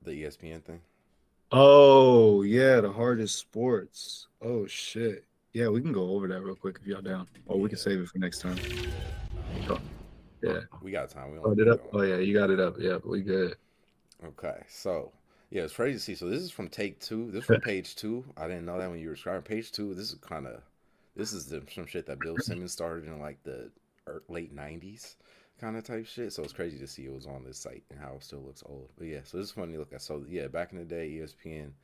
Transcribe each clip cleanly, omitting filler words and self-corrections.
The ESPN thing. Oh, yeah, the hardest sports. Oh shit. Yeah, we can go over that real quick if y'all down. Or we can Yeah, save it for next time. yeah. Oh, yeah. We got time. We only Oh, did been up? going. Oh yeah, you got it up. Yeah, we good. Okay, so yeah, it's crazy to see. So this is from take two. This is from page two. I didn't know that when you were describing page two. This is some shit that Bill Simmons started in like the late '90s kind of type shit. So it's crazy to see it was on this site and how it still looks old. But yeah, so this is funny to look at. So yeah, back in the day, ESPN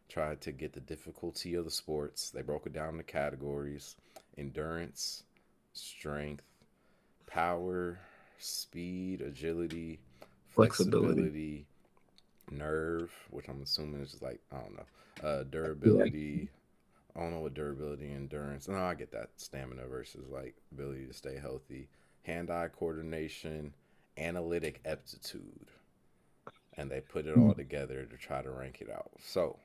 tried to get the difficulty of the sports. They broke it down into categories: endurance, strength, power, speed, agility, Flexibility. flexibility, nerve, which I'm assuming is just like I don't know, Yeah. durability. I don't know what durability and endurance. No, I get that stamina versus like ability to stay healthy, hand-eye coordination, analytic aptitude, and they put it all Hmm. together to try to rank it out. So,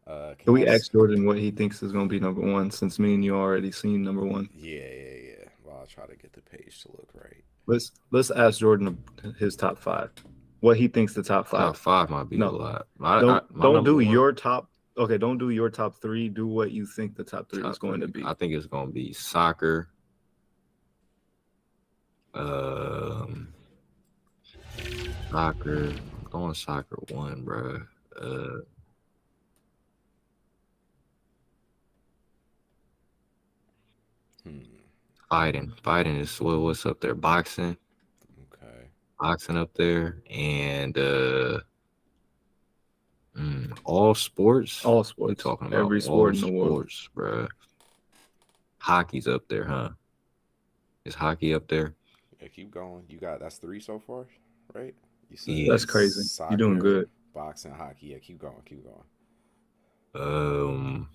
can Can y'all? we ask Jordan what he thinks is gonna be number one since me and you already seen number one? Yeah. Well, I'll try to get the page to look right. Let's ask Jordan his top five. What he thinks the top Top five. five might be a No, lot. My don't number do one your top. Okay, don't do your top three. Do what you think the top three is top going to three. be. I think it's gonna be soccer. Um, soccer. I'm going soccer one, bro. Uh, Hmm. fighting is what's up there. Okay. Boxing up there, and all sports. All We sports, talking about every all sport in the world. sports, bro. Hockey's up there, huh? Is hockey up there? Yeah, keep going. You got that's three so far, right? You That's said Yeah. crazy. You're doing soccer, good. boxing, hockey. Yeah, keep going. Keep going. Um.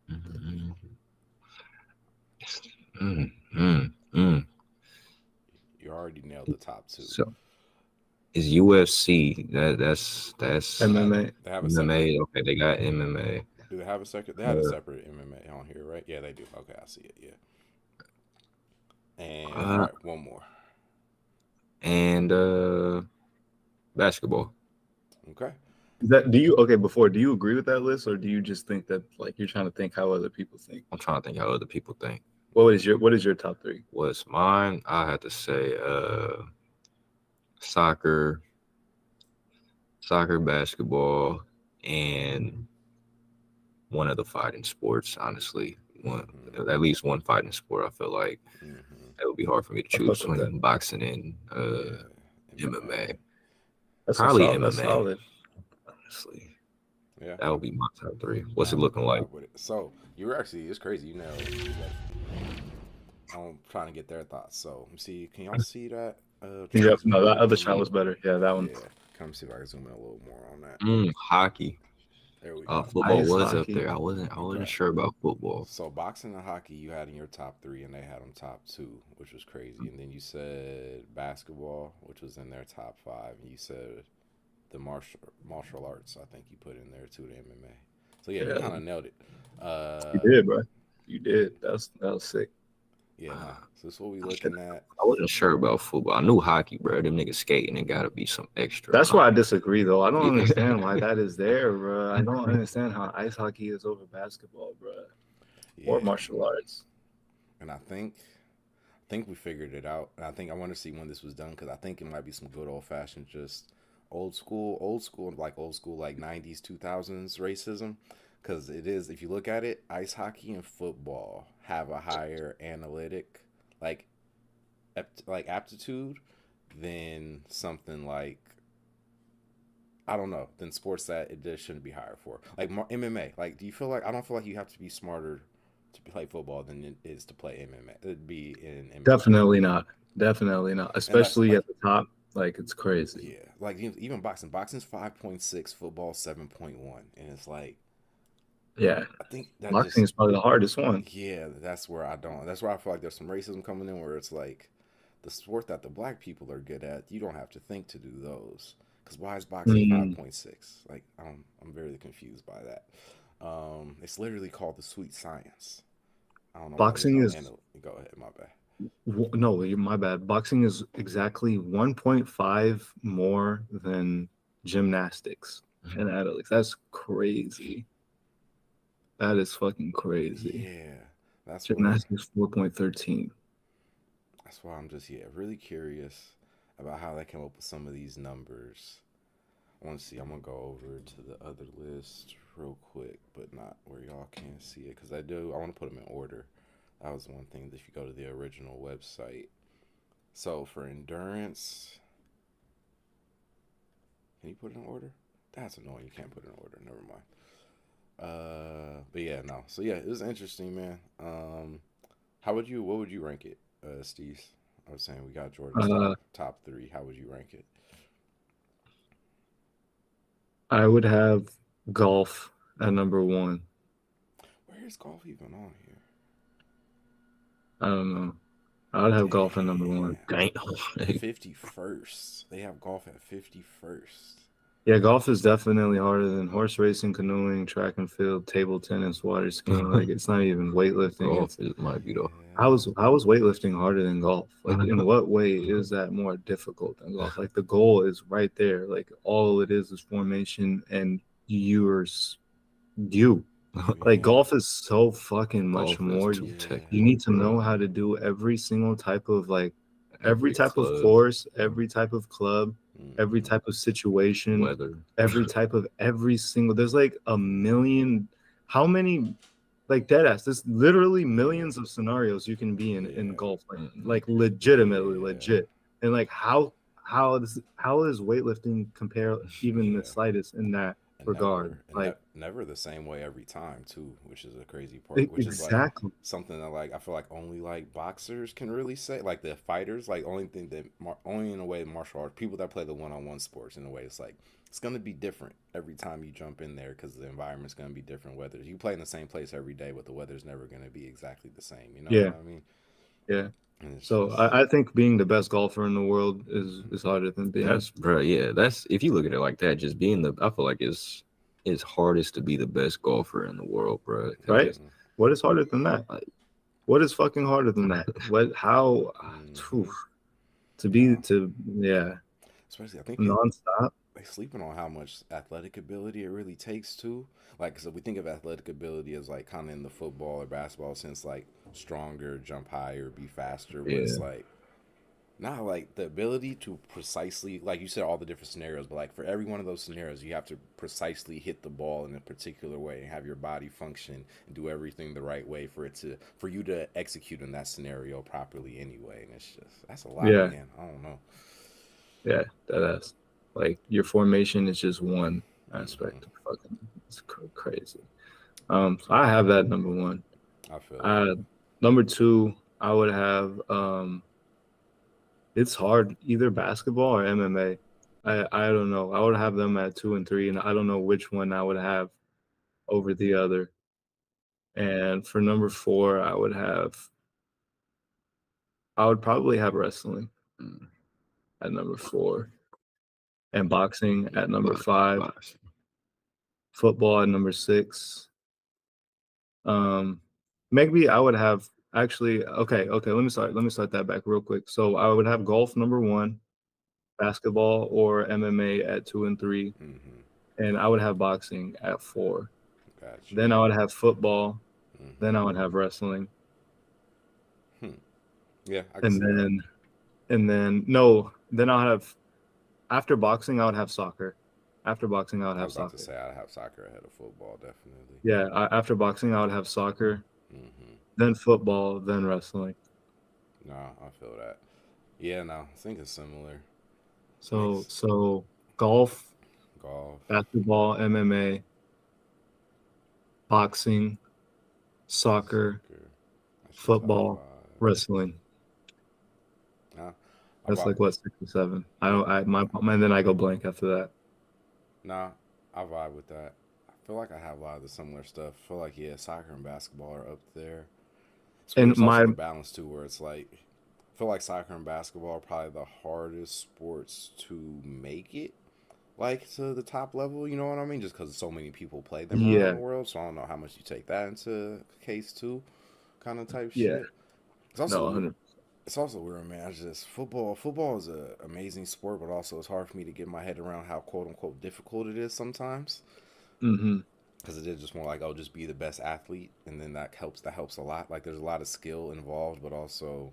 mm, mm, mm, mm. You already nailed the top two. So Is UFC that's MMA. They have a separate. MMA? Okay, they got MMA. Do they have a second? They had a Uh, separate MMA on here, right? Yeah, they do. Okay, I see it. Yeah. And all uh, right, one more. and basketball. Okay. That do you okay before? Do you agree with that list, or do you just think that like you're trying to think how other people think? I'm trying to think how other people think. What is your top three? What's mine? I had to say soccer, basketball, and one of the fighting sports. Honestly, one Mm-hmm. at least one fighting sport. I feel like Mm-hmm. it would be hard for me to I choose fuck with that. between boxing and Yeah. MMA. MMA. That's a Probably solid. That's MMA. solid. Honestly, Yeah. that would be my top three. What's it Nah, looking I like? vibe with it. So you were actually it's crazy. You know, I'm trying to get their thoughts. So let me see. Can y'all see that? Try to Yep. zoom No, in a that little other more. shot was better. Yeah, that one. Yeah. Come see if I can zoom in a little more on that. Hockey. There we go. Football Ice was up hockey. there. I wasn't Okay. sure about football. So boxing and hockey you had in your top three, and they had them top two, which was crazy. And then you said basketball, which was in their top five, and you said the martial arts. I think you put in there too, the MMA. So yeah, you Yeah, kind of nailed it. you Uh, did, bro. You did. That was sick. yeah, nah. Uh, So this is what we I looking at. wasn't sure about football. I knew hockey, bro. Them niggas skating. It got to be some extra That's why I behind disagree, though. I don't understand why it. that is there, bro. I don't understand how ice hockey is over basketball, bro, or Yeah, martial arts. and I think we figured it out. And I think I want to see when this was done because I think it might be some good old fashioned, just old school like '90s, 2000s racism. Because it is, if you look at it, ice hockey and football have a higher analytic, like like aptitude than something like I don't know than sports that it just shouldn't be higher for. Like MMA. Like, do you feel like I don't feel like you have to be smarter to play football than it is to play MMA. It'd be in MMA. Definitely not. Definitely not. And that's Especially like at the top. Like it's crazy. yeah, like even boxing. Boxing's 5.6, football 7.1, and it's like Yeah. I think that Boxing just is probably the hardest one. yeah, that's where I don't. That's where I feel like there's some racism coming in where it's like the sport that the black people are good at, you don't have to think to do those. Because why is boxing Mm, 5.6? Like I'm very confused by that. It's literally called the sweet science. I don't know why there's boxing no is N. Go ahead, my bad. No, my bad. Boxing is exactly 1.5 more than gymnastics and athletics. That's crazy. That is fucking crazy. Yeah, that's where. Gymnastics 4.13. That's why I'm just really curious about how they came up with some of these numbers. I want to see. I'm gonna go over to the other list real quick, but not where y'all can't see it because I do. I want to put them in order. That was one thing that if you go to the original website. So for endurance, can you put it in order? That's annoying. You can't put it in order. Never mind. But yeah, no. So yeah, it was interesting, man. How would you? What would you rank it, Steve? I was saying we got Jordan's Uh, top three. How would you rank it? I would have golf at number one. Where is golf even on here? I don't know. I would have golf at number one. Damn. Dang. 51st. They have golf at 51st. Yeah, golf is definitely harder than horse racing, canoeing, track and field, table tennis, water skiing. Like it's not even weightlifting. Golf might be the How is weightlifting harder than golf? Like in what way is that more difficult than golf? Like the goal is right there. Like all it is formation and you're you. Like Yeah. golf is so fucking much golf is more. too Yeah. technical. You need to know how to do every single type of like every Every type of club. course, every type of club, every Mhm. type of situation, Weather. every type of every single. There's like a million. How many? Like dead ass. There's literally millions of scenarios you can be in Yeah. golf. Mhm. Like legitimately Yeah. legit. And like how does weightlifting compare even the Yeah. slightest in that And regard? Like never the same way every time too, which is a crazy part. Which is like exactly. something that like I feel like only like boxers can really say. Like the fighters, like only thing that only in a way martial arts people that play the one-on-one sports in a way it's like it's gonna be different every time you jump in there because the environment's gonna be different. Whether you play in the same place every day, but the weather's never gonna be exactly the same. You know Yeah, what I mean? yeah. And it's So just I think being the best golfer in the world is harder than being. That's bro, yeah. That's if you look at it like that, just being the I feel like it's hardest to be the best golfer in the world, bro. Right? Because What is harder than that? like, What is fucking harder than that? What? How? mm-hmm. Phew, to be No, to yeah especially I think nonstop. they sleeping on how much athletic ability it really takes too. Like, so we think of athletic ability as like kind of in the football or basketball sense, like stronger, jump higher, be faster. But yeah, it's like not like the ability to precisely, like you said, all the different scenarios. But like for every one of those scenarios, you have to precisely hit the ball in a particular way and have your body function and do everything the right way for you to execute in that scenario properly anyway. And it's just that's a lot, Yeah, man. I don't know. yeah. That's like your formation is just one Hmm. aspect of fucking. It's crazy. So I have that number one. I feel it. Number two, I would have it's hard either basketball or MMA. I don't know. I would have them at two and three, and I don't know which one I would have over the other. And for number four, I would probably have wrestling mm, at number four, and boxing yeah, at number five, boxing. football at number six. Um, maybe I would have actually okay. Let me start that back real quick. So I would have golf number one, basketball or MMA at two and three, Hmm. and I would have boxing at four. Got you. Then I would have football. Then Hmm. I would have wrestling, Hmm. Yeah, I can and see that. then no. Then I'll have after boxing. I would have soccer. After boxing, I would I have was about to soccer. say I have soccer ahead of football, definitely. Yeah, after boxing, I would have soccer, Hmm. then football, then wrestling. Nah, I feel that. Yeah, no, I think it's similar. So Next, so golf, golf, basketball, MMA, boxing, soccer, soccer. That's your top football, five. wrestling. Nah, I That's vibe. like what 6 or 7. I Yeah, don't. And then I go blank after that. nah, I vibe with that. I feel like I have a lot of the similar stuff. I feel like yeah, soccer and basketball are up there. It's weird. And It's also my the balance too, where it's like I feel like soccer and basketball are probably the hardest sports to make it like to the top level. You know what I mean? Just because so many people play them around yeah, the world, so I don't know how much you take that into case too, kind of type yeah, shit. It's also no, 100. It's also weird, man. It's just football. Football is an amazing sport, but also it's hard for me to get my head around how quote unquote difficult it is sometimes. Mm-hmm. Because it is just more like, oh, just be the best athlete, and then that helps. That helps a lot. Like there's a lot of skill involved, but also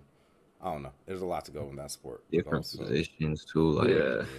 I don't know. There's a lot to go in that sport, but Different also positions too, like Yeah.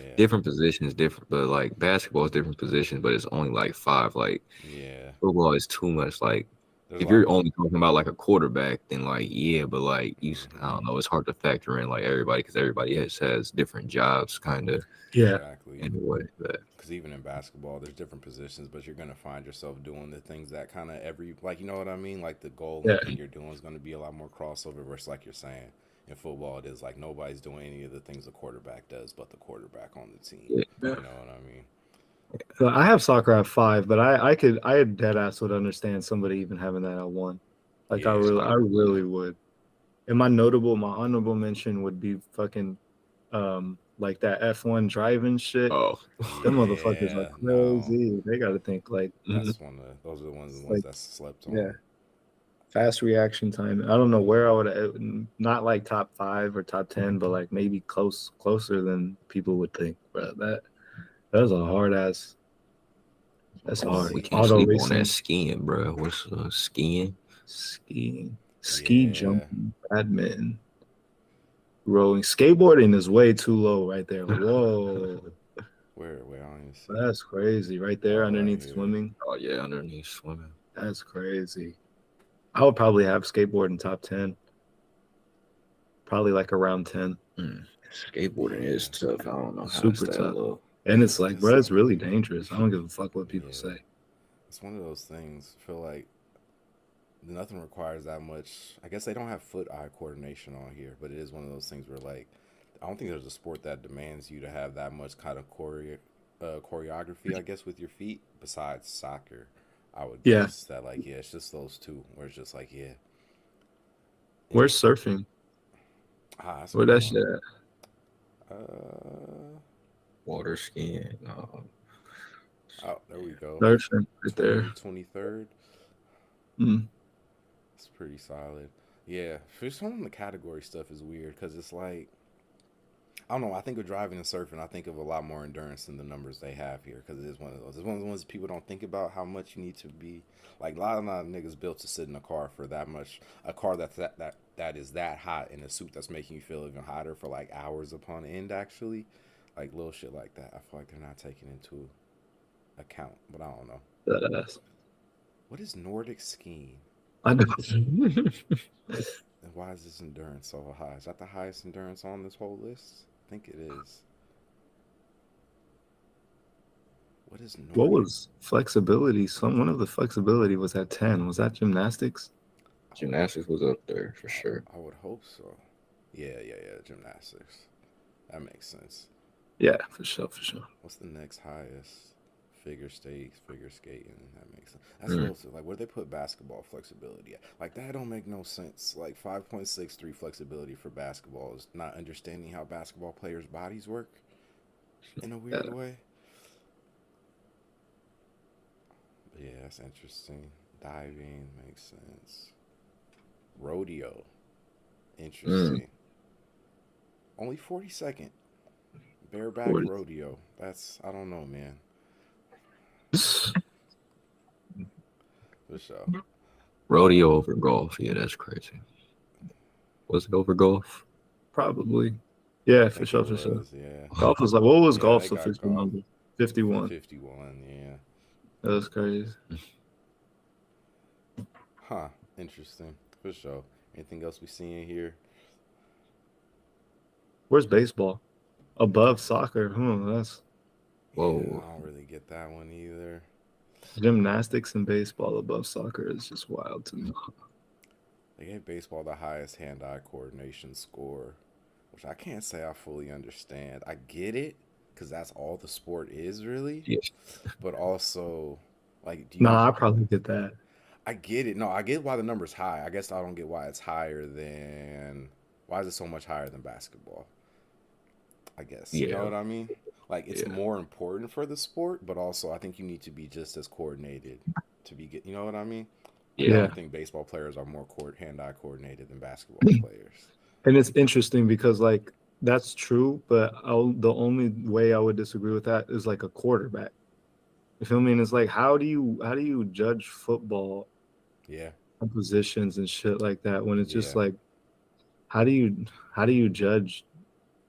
yeah, different positions, different. But like basketball is different positions, but it's only like five. Like yeah. football is too much. Like There's if like you're only talking about like a quarterback, then like yeah, but like I hmm don't know, it's hard to factor in like everybody because everybody has different jobs, kind of Yeah. exactly. in a way. But Because even in basketball, there's different positions, but you're gonna find yourself doing the things that kind of every like you know what I mean. Like the goal and the Yeah. thing you're doing is gonna be a lot more crossover. Versus like you're saying in football, it is like nobody's doing any of the things the quarterback does, but the quarterback on the team. yeah, You know what I mean? So I have soccer at 5, but I dead ass would understand somebody even having that at 1. Like Yeah. I really would. And my honorable mention would be fucking like that F1 driving shit. oh, Them motherfuckers are Yeah. No. crazy. They got to think like Mhm. That's one of those are the ones like that slept yeah, on. fast reaction time. I don't know where I would not like top 5 or top 10, but like maybe closer than people would think. Bro, that's a hard ass. That's Let's hard. we see. can't Auto sleep on that racing, skiing, bro. What's skiing? skiing, ski Yeah. jumping, badminton, rowing, skateboarding is way too low right there. Like, whoa, Where I don't even see it. that's crazy right there Oh, right underneath here. swimming. Oh yeah, underneath swimming. That's crazy. I would probably have skateboarding top 10, probably like around 10. Mm. Skateboarding is Yeah. tough. I don't know how it's Super that tough. low. And it's like, It's bro, it's like really dangerous. I don't give a fuck what people yeah. say. It's one of those things. I feel like nothing requires that much. I guess they don't have foot-eye coordination on here, but it is one of those things where like I don't think there's a sport that demands you to have that much kind of choreography. I guess with your feet, besides soccer, I would Yeah. guess that like yeah, it's just those two where it's just like yeah, Where's interesting. surfing? Ah, that's a Where good that one. shit at? Uh, Water skiing. oh, there we go. Surfing right there. 23rd. Mm. It's pretty solid. Yeah, for some of the category stuff is weird because it's like I don't know. I think of driving and surfing. I think of a lot more endurance than the numbers they have here because it is one of those. It's one of the ones people don't think about how much you need to be. Like a lot of niggas built to sit in a car for that much. A car that is that hot in a suit that's making you feel even hotter for like hours upon end. Actually, like little shit like that. I feel like they're not taking into account. But I don't know. Badass. What is Nordic skiing? I know. And why is this endurance so high? Is that the highest endurance on this whole list? I think it is. What is What Nordic? was flexibility? One of the flexibility was at 10. Was that gymnastics? I would, Gymnastics was up there for sure. I would hope so. Yeah. Gymnastics. That makes sense. Yeah, for sure, for sure. What's the next highest? Figure skating. That makes sense. That's Mm. real. Like, where they put basketball flexibility at? Like, that don't make no sense. Like, 5.63 flexibility for basketball is not understanding how basketball players' bodies work in a Yeah. weird way. But yeah, that's interesting. Diving makes sense. Rodeo. Mm. Interesting. Only 42nd. Bareback 40. rodeo. That's I don't know, man. For sure. Rodeo over golf. Yeah, that's crazy. Was it over golf? Probably. Yeah, I for think it sure, for sure. was. Yeah. Golf was like, what was Yeah, they golf's got official golf. number? 51. 51. Yeah. That was crazy. Huh. Interesting. For sure. Anything else we see in here? Where's baseball? Above soccer. That's Yeah, Whoa. I don't really get that one either. gymnastics and baseball above soccer is just wild to me. They gave baseball the highest hand-eye coordination score, which I can't say I fully understand. I get it because that's all the sport is really, Yeah. but also like do you Nah, I probably get that. I get it. No, I get why the number's high. I guess I don't get why it's higher than. Why is it so much higher than basketball? I guess. You know Yeah. what I mean? Like, it's Yeah. more important for the sport, but also I think you need to be just as coordinated to be good. You know what I mean? Like, I Yeah. Yeah. don't think baseball players are more hand eye coordinated than basketball players. And it's interesting because like that's true, but the only way I would disagree with that is like a quarterback. You feel me? And it's like how do you judge football Yeah, positions and shit like that when it's just yeah, like how do you how do you judge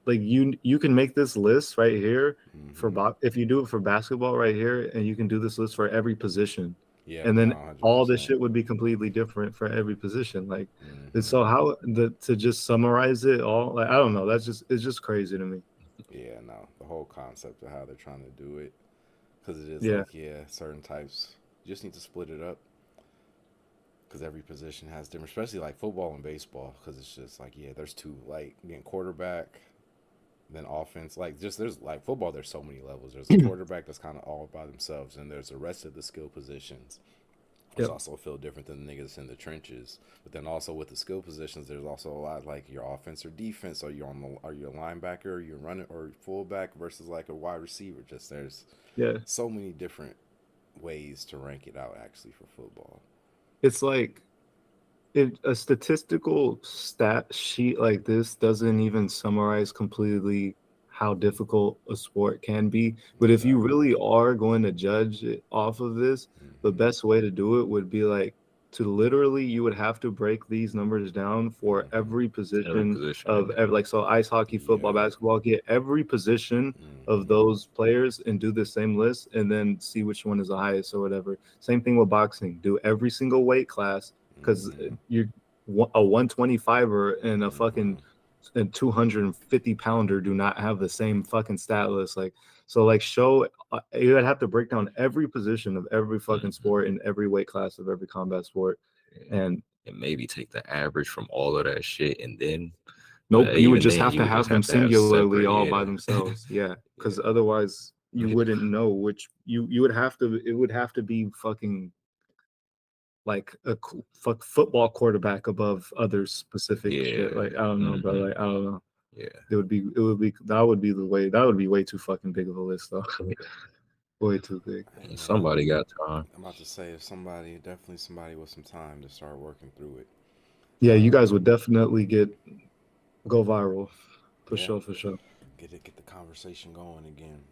like you can make this list right here for mm-hmm. if you do it for basketball right here and you can do this list for every position Yeah, and no, then hundred all this percent. shit would be completely different for every position like and Mm-hmm. so how to just summarize it all like I don't know that's just it's just crazy to me. Yeah, no, the whole concept of how they're trying to do it, because it is Yeah, like, yeah, certain types. You just need to split it up, because every position has different, especially like football and baseball, because it's just like, yeah, there's two, like, getting quarterback, then offense. Like, just there's like football, there's so many levels. There's a quarterback that's kind of all by themselves, and there's the rest of the skill positions, which yep, also feel different than the niggas in the trenches. But then also with the skill positions, there's also a lot like your offense or defense. Are you on the are you a linebacker? Are you running or fullback versus like a wide receiver? Just there's yeah. so many different ways to rank it out actually for football. It's like if a statistical stat sheet like this doesn't even summarize completely how difficult a sport can be, but if you Exactly. really are going to judge it off of this, the Mm-hmm. best way to do it would be like to literally you would have to break these numbers down for Mm-hmm. every Every position position. of like so ice hockey, football, Yeah. basketball, get every position of Mm-hmm. those players and do the same list and then see which one is the highest or whatever. Same thing with boxing. Do every single weight class because Mm-hmm. you a 125er and a Mm-hmm. fucking and 250 pounder do not have the same fucking stat list. Like so, like show you would have to break down every position of every fucking Mhm. sport in every weight class of every combat sport. Yeah. And And maybe take the average from all of that shit, and then, nope, but you would even just then, have you to would have just them have to have singularly separate. all by Yeah. themselves. Yeah, Yeah. because otherwise you wouldn't know which you would have to. It would have to be fucking like a football quarterback above other specific shit. Yeah. Like I don't know, but Hmm. like I don't know. Yeah. It would be that would be the way that would be way too fucking big of a list though. Way too big. Hey And man, somebody got time. I'm about to say if somebody, definitely somebody with some time to start working through it. Yeah, you guys Um, would definitely go viral for yeah, sure, for sure. get the conversation going again.